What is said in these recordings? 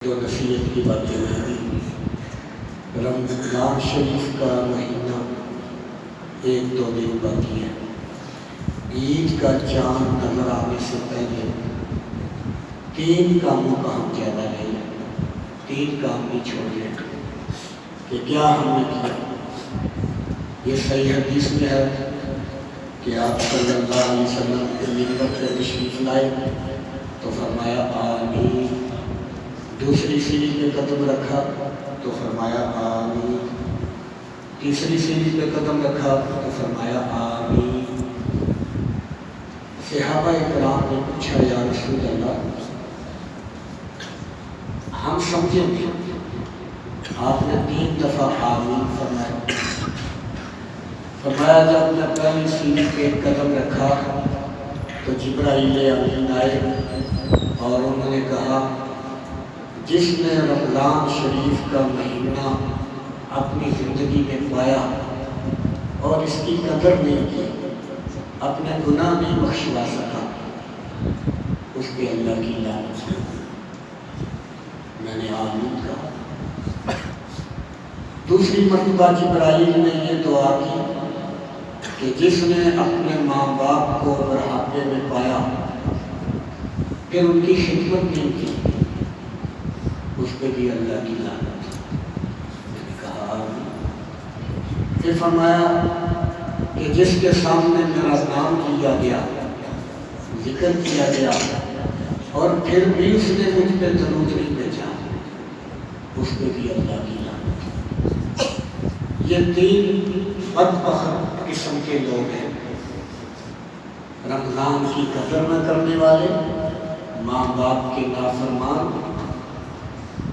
جو نصیحت کی باتیں ہیں، رمضان شریف کا مہینہ 1-2 دن باقی ہے۔ عید کا چاند نظر آنے سے پہلے 3 کاموں کا ہم جائزہ لیں، 3 کام بھی چھوڑ لیں کہ کیا ہم نے کیا۔ یہ صحیح حدیث میں ہے کہ آپ صلی اللہ علیہ وسلم کے منبر پہ تشریف لائے تو فرمایا آمین، دوسری سیڑھی پہ قدم رکھا تو فرمایا آمین، تیسری سیڑھی پہ قدم رکھا تو فرمایا آمین۔ صحابہ کرام نے پوچھا یا رسول اللہ، ہم سمجھیں گے آپ نے 3 دفعہ آمین فرمایا جب میں پہلی سیڑھی پہ قدم رکھا تو جبرائیل امین آئے اور انہوں نے کہا جس نے رمضان شریف کا مہینہ اپنی زندگی میں پایا اور اس کی قدر نہیں کی، اپنے گناہ نہیں بخشوا سکا، اس پہ اللہ کی لعنت ہے۔ میں نے آمین کہا۔ دوسری مرتبہ جبرائیل نے یہ دعا کی کہ جس نے اپنے ماں باپ کو بڑھاپے میں پایا پھر ان کی خدمت نہیں کی، اس پہ بھی اللہ کی لعنت۔ میں نے کہا آمین۔ پھر فرمایا کہ جس کے سامنے میرا نام لیا گیا، ذکر کیا گیا اور پھر بھی اس نے مجھ پہ درود نہیں بھیجا، اس پہ بھی اللہ کی لعنت۔ یہ 3 بدبخت قسم کے لوگ ہیں، رمضان کی قدر نہ کرنے والے، ماں باپ کے نافرمان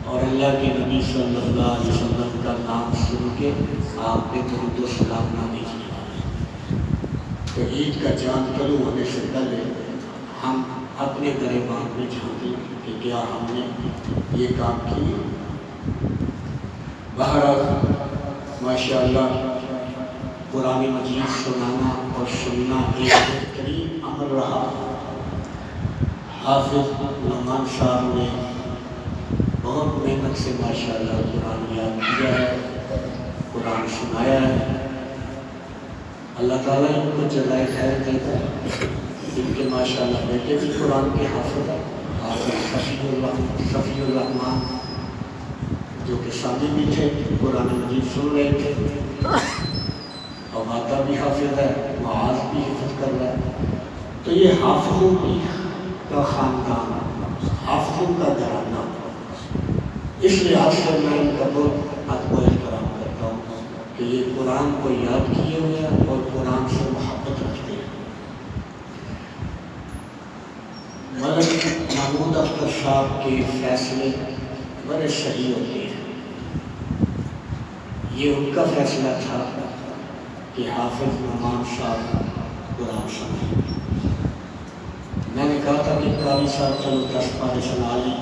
اور اللہ کے نبی صلی اللہ علیہ وسلم کا نام سن کے آپ پہ درود و سلام نہ بھیجنے والے۔ تو عید کا چاند طلوع ہونے سے پہلے ہم اپنے گریبان میں جھانکیں کہ کیا ہم نے یہ کام کیے۔ بہرحال ماشاءاللہ قرآن مجید سنانا اور سننا ایک بہترین عمل رہا۔ حافظ نعمان صاحب نے بہت محنت سے ماشاءاللہ قرآن یاد کیا ہے، قرآن سنایا ہے۔ اللہ تعالیٰ ان کو جزائے خیر دے گا۔ ان کے ماشاءاللہ بیٹے بھی قرآن کے حافظ ہیں، حافظ صفی الرحمان جو کہ سامنے بھی تھے، قرآن مجید سن رہے تھے، اور ماتا بھی حافظ ہے، معاذ بھی حفظ کر رہا ہے۔ تو یہ حافظوں کا خاندان، حافظوں کا گھرانہ، اس لحاظ سے میں ان کا بہت ادب و احترام کرتا ہوں کہ یہ قرآن کو یاد کیے ہوئے ہیں اور قرآن سے محبت رکھتے ہیں۔ ملک محمود اختر صاحب کے فیصلے بڑے صحیح ہوتے ہیں۔ یہ ان کا فیصلہ تھا کہ حافظ نعمان صاحب قرآن سنائیں۔ میں نے کہا تھا کہ قاری صاحب چلو 10 پارے سنا لیں،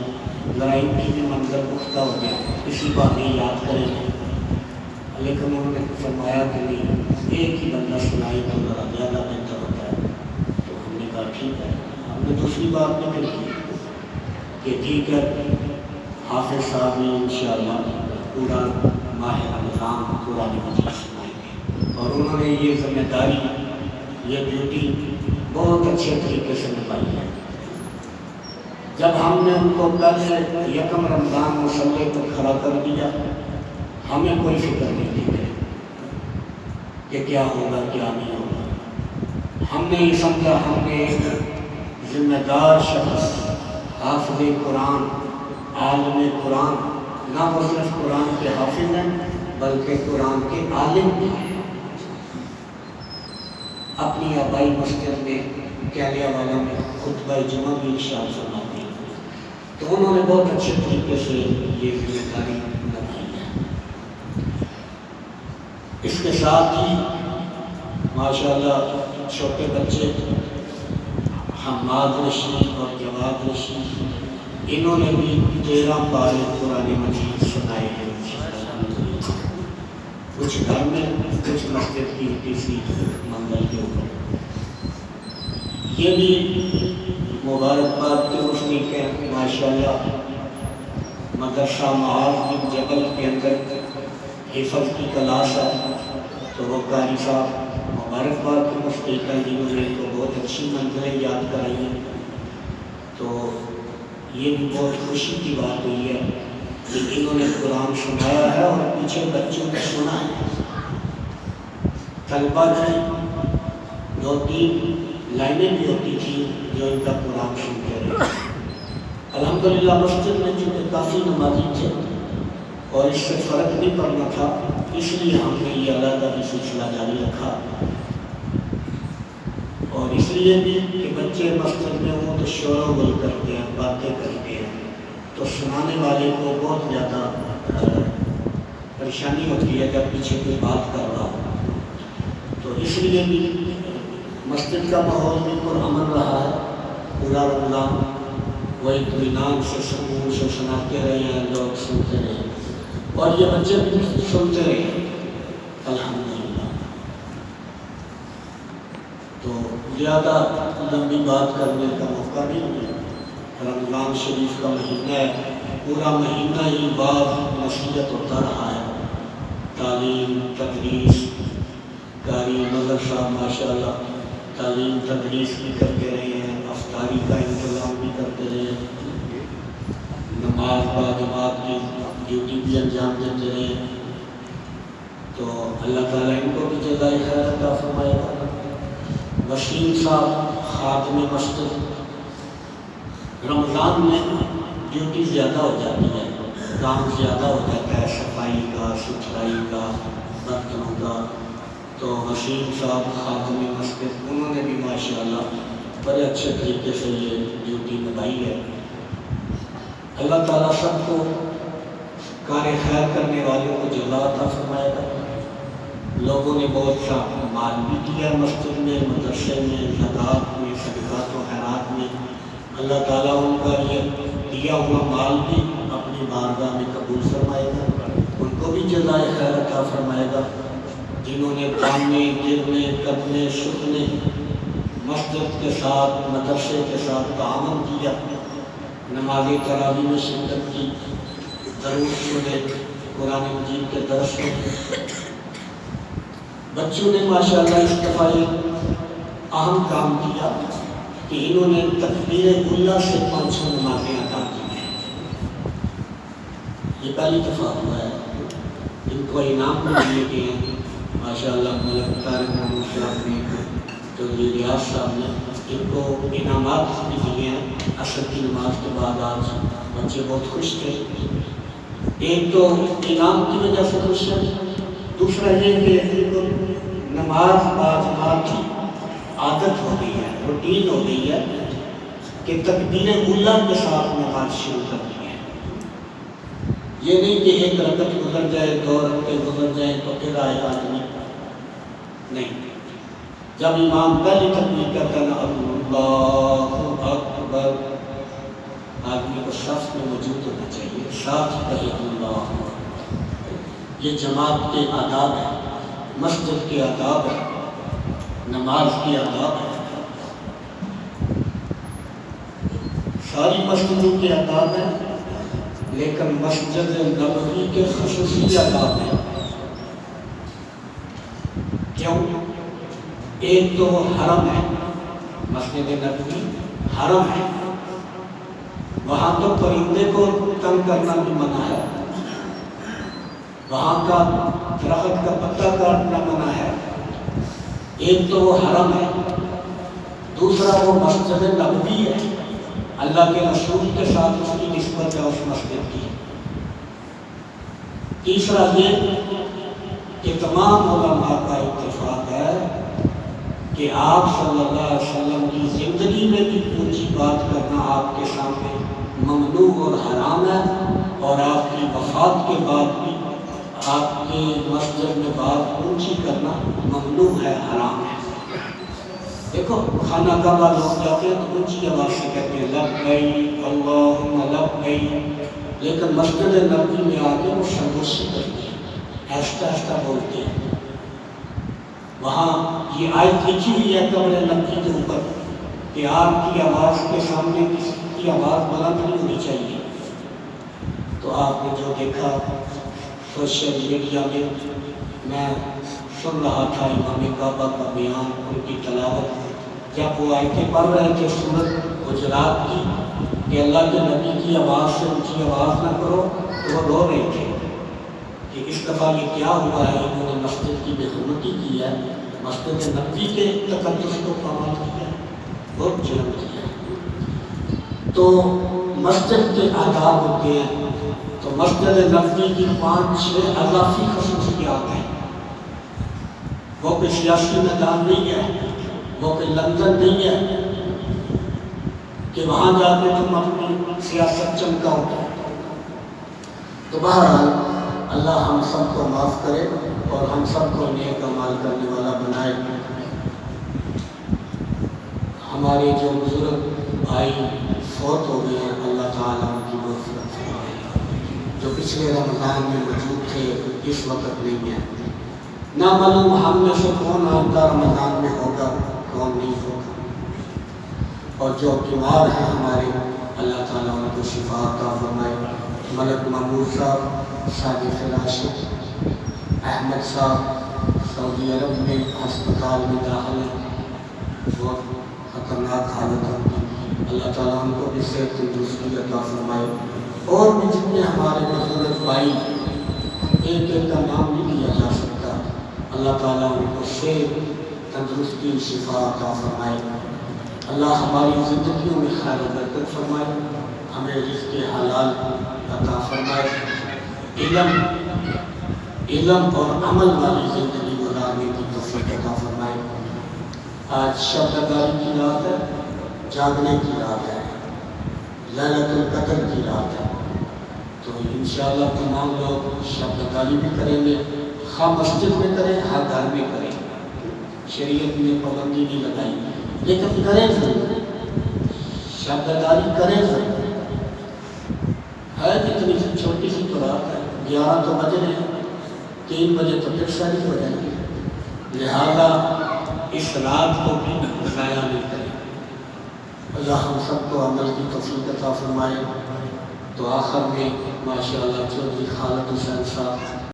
ذرا ان کی بھی منظر پختہ ہو گیا، اسی بہانے یاد کریں گے۔ لیکن انہوں نے فرمایا کہ نہیں، ایک ہی بندہ سنائی تو ذرا زیادہ بہتر ہوتا ہے۔ تو ہم نے کہا ٹھیک ہے۔ ہم نے دوسری بات نکل کی کہ ٹھیک ہے، حافظ صاحب نے انشاءاللہ پورا ماہ رمضان قرآن مجید سنائیں گے، اور انہوں نے یہ ذمہ داری، یہ ڈیوٹی بہت اچھے طریقے سے نبھائی ہے۔ جب ہم نے ان کو پہلے 1 رمضان مصلی پر کھڑا کر دیا، ہمیں کوئی فکر نہیں تھی کہ کیا ہوگا کیا نہیں ہوگا۔ ہم نے یہ سمجھا ہم نے ایک ذمہ دار شخص، حافظ قرآن، عالم قرآن، نہ وہ صرف قرآن کے حافظ ہیں بلکہ قرآن کے عالم بھی ہیں۔ اپنی آبائی مسجد میں کیلیا والا میں خطبہ جمعہ بھی ارشاد فرماتے ہیں۔ تو انہوں نے بہت اچھے طریقے سے یہ ذمہ داری نبھائی ہے۔ اس کے ساتھ ہی ماشاءاللہ چھوٹے بچے حماد رشید اور جواد رشید، انہوں نے بھی 13 پارے قرآن مجید سنائے ہیں، کچھ گھر میں، کچھ مسجد کی کسی منزل کے اوپر۔ یہ بھی مبارکباد کے مشتق ہیں ماشاءاللہ۔ مدرسہ معاذ بن جبل کے اندر حفظ کی کلاس ہے، تو وہ قاری صاحب مبارکباد کے مستحق ہیں جنہوں نے تو بہت اچھی منزلیں یاد کرائی ہیں۔ تو یہ بھی بہت خوشی کی بات ہوئی ہے کہ انہوں نے قرآن سنایا ہے اور پیچھے بچوں نے سنا ہے۔ طلبہ کی 2-3 لائنیں بھی ہوتی تھیں جو ان کا قرآن سنتے رہے۔ الحمدللہ مسجد میں چونکہ کافی نمازی تھے اور اس سے فرق نہیں پڑنا تھا، اس لیے ہم نے یہ علیحدہ بھی سلسلہ جاری رکھا، اور اس لیے بھی کہ بچے مسجد میں ہوں تو شور و غل کرتے ہیں، باتیں کرتے ہیں، تو سنانے والے کو بہت زیادہ پریشانی ہوتی ہے جب پیچھے کوئی بات کر رہا ہو۔ تو اس لیے بھی مسجد کا ماحول بھی پرامن رہا ہے پورا رمضان، وہ اطمینان سے سکون سے سناتے رہے ہیں، لوگ سنتے رہے اور یہ بچے بھی سنتے رہے الحمدللہ۔ تو زیادہ لمبی بات کرنے کا موقع نہیں ملا، رمضان شریف کا مہینہ ہے، پورا مہینہ ہی بعض نصیحت ہوتا رہا ہے، تعلیم تدریس، قاری مدرسہ ماشاءاللہ تعلیم تدریس بھی کرتے رہے ہیں، افطاری کا انتظام بھی کرتے رہے ہیں، نماز باجماعت کی ڈیوٹی بھی انجام دیتے رہے۔ تو اللہ تعالیٰ ان کو بھی جزائے خیر عطا فرمائے گا۔ وسیم صاحب خادم مسجد، رمضان میں ڈیوٹی زیادہ ہو جاتی ہے، کام زیادہ ہو جاتا ہے، صفائی کا، ستھرائی کا، برتنوں کا، تو وسیم صاحب خادم مسجد انہوں نے بھی ماشاءاللہ بڑے اچھے طریقے سے یہ ڈیوٹی نبھائی ہے۔ اللہ تعالیٰ سب کو کار خیر کرنے والوں کو جزا عطا فرمائے گا۔ لوگوں نے بہت سا مال بھی دیا مسجد میں، مدرسے میں، زکوٰۃ میں، صدقات و خیرات میں، اللہ تعالیٰ ان کا یہ دیا ہوا مال بھی اپنی بارگاہ میں قبول فرمائے گا، ان کو بھی جزائے خیر عطا فرمائے گا۔ جنہوں نے کامنے گرنے قدمے سکنے مسجد کے ساتھ مدرسے کے ساتھ تعاون کیا، نماز تراویح میں شرکت کی، درود سنے، قرآن مجید کے درس میں، بچوں نے ماشاءاللہ اس دفعہ اہم کام کیا کہ انہوں نے تکبیر اولیٰ سے 500 نمازیں ادا کی ہیں۔ یہ پہلی دفعہ ہوا ہے، ان کو انعام بھی دیے گئے ہیں ماشاءاللہ۔ ملک طارق محمود صاحب نے، چودھری ریاض صاحب نے ان کو انعامات بھی دیے ہیں۔ عصر کی نماز کے بعد آج بچے بہت خوش تھے، ایک تو انعام کی وجہ سے خوش ہیں، دوسرا یہ کہ ان کو نماز باجماعت کی عادت ہو گئی ہے، روٹین ہو گئی ہے کہ تکبیر اولیٰ کے ساتھ نماز شروع کر دی ہے۔ یہ نہیں کہ ایک رکعت گزر جائے، 2 رکعتیں گزر جائیں تو پھر آئے آدمی، نہیں، جب امام پہلی تکبیر کرتا ہے اللہ اکبر، آدمی کو صف میں موجود ہونا چاہیے، ساتھ کہے اللہ۔ یہ جماعت کے آداب ہے، مسجد کے آداب ہے، نماز کے آداب ہے، ساری مسجدوں کے آداب ہیں، لیکن مسجد نبوی کے خصوصی آداب ہیں۔ کیوں؟ ایک تو وہ حرم ہے، مسجد نبوی حرم ہے، وہاں تو پرندے کو تنگ کرنا بھی منع ہے، وہاں کا درخت کا پتا کاٹنا منع ہے۔ ایک تو وہ حرم ہے، دوسرا وہ مسجد نبوی ہے، اللہ کے رسول کے ساتھ اس کی نسبت ہے اس مسجد کی۔ تیسرا یہ کہ تمام علماء کا اتفاق ہے کہ آپ صلی اللہ علیہ وسلم کی زندگی میں بھی اونچی بات کرنا آپ کے سامنے ممنوع اور حرام ہے، اور آپ کی وفات کے بعد بھی آپ کے مسجد میں بات اونچی کرنا ممنوع ہے، حرام ہے۔ دیکھو خانہ کعبہ لوگ جاتے ہیں تو اونچی آواز سے کہتے ہیں لبیک اللہم لبیک، لیکن مسجد نبوی میں آ کے وہ خاموشی کرتے ہیں، آہستہ آہستہ بولتے ہیں۔ وہاں یہ آیت لکھی ہوئی ہے قبر نبوی کے اوپر کہ آپ کی آواز کے سامنے کسی کی آواز بلند نہیں ہونی چاہیے۔ تو آپ نے جو دیکھا سوشل میڈیا میں سن رہا تھا امام کعبہ کا بیان، ان کی تلاوت، جب وہ آیتیں پڑھ رہے تھے سورۃ حجرات کی کہ اللہ کے نبی کی آواز سے اونچی آواز نہ کرو، تو وہ رو رہے تھے کہ اس دفعہ یہ کیا ہوا ہے، انہوں نے مسجد کی بے حرمتی کی ہے، مسجد نبوی کے تقدس کو پامال کیا ہے، بہت جرم کیا ہے۔ تو مسجد کے آداب ہوتے ہیں، تو مسجد نبوی کی 5-6 اضافی خصوصیات ہیں۔ وہ کوئی سیاسی میدان نہیں ہے، وہ کوئی لندن نہیں ہے کہ وہاں جا کے تم اپنی سیاست چمکاؤ۔ تو بہرحال اللہ ہم سب کو معاف کرے اور ہم سب کو نیک اعمال کرنے والا بنائے۔ ہمارے جو بزرگ بھائی فوت ہو گئے ہیں، اللہ تعالیٰ ان کی مغفرت فرمائے۔ جو پچھلے رمضان میں موجود تھے اس وقت نہیں ہیں، نہ معلوم ہم میں سے کون آئندہ رمضان میں ہوگا، کون نہیں ہوگا۔ اور جو بیمار ہیں ہمارے، اللہ تعالیٰ ان کو شفا عطا فرمائے۔ ملک محمود صاحب شادی فلاشت، احمد صاحب سعودی عرب میں ہسپتال میں داخل ہیں، بہت خطرناک حالت ہے، اللہ تعالیٰ ان کو بھی صحت تندرستی عطا فرمائے۔ اور بھی جتنے ہمارے بزرگ بھائی، ایک ایک کا نام نہیں لیا جا سکتا، اللہ تعالیٰ ان کو صحت تندرستی شفا عطا فرمائے۔ اللہ ہماری زندگیوں میں خیر و برکت فرمائے، ہمیں رزق حلال عطا فرمائے، علم اور عمل والی زندگی گزارنے کی توفیق عطا فرمائے۔ آج شب داری کی رات ہے، جاگنے کی رات ہے، لیلۃ القدر کی رات ہے، تو انشاءاللہ تمام لوگ شب داری بھی کریں گے، خواہ مسجد میں کریں ہر گھر میں کریں، شریعت نے پابندی نہیں لگائی، لیکن کریں ضرور، شب داری کریں ضرور۔ ہے کتنی سی چھوٹی سی تو رات ہے، 11 تو بج رہے ہیں، 3 بجے تو پھر شادی ہو جائے گی، لہذا اس رات کو بھی ضائع نہیں کریں۔ اللہ ہم سب کو عمل کی توفیق عطا فرمائے۔ تو آخر میں ماشاءاللہ چودھری خالد حسین صاحب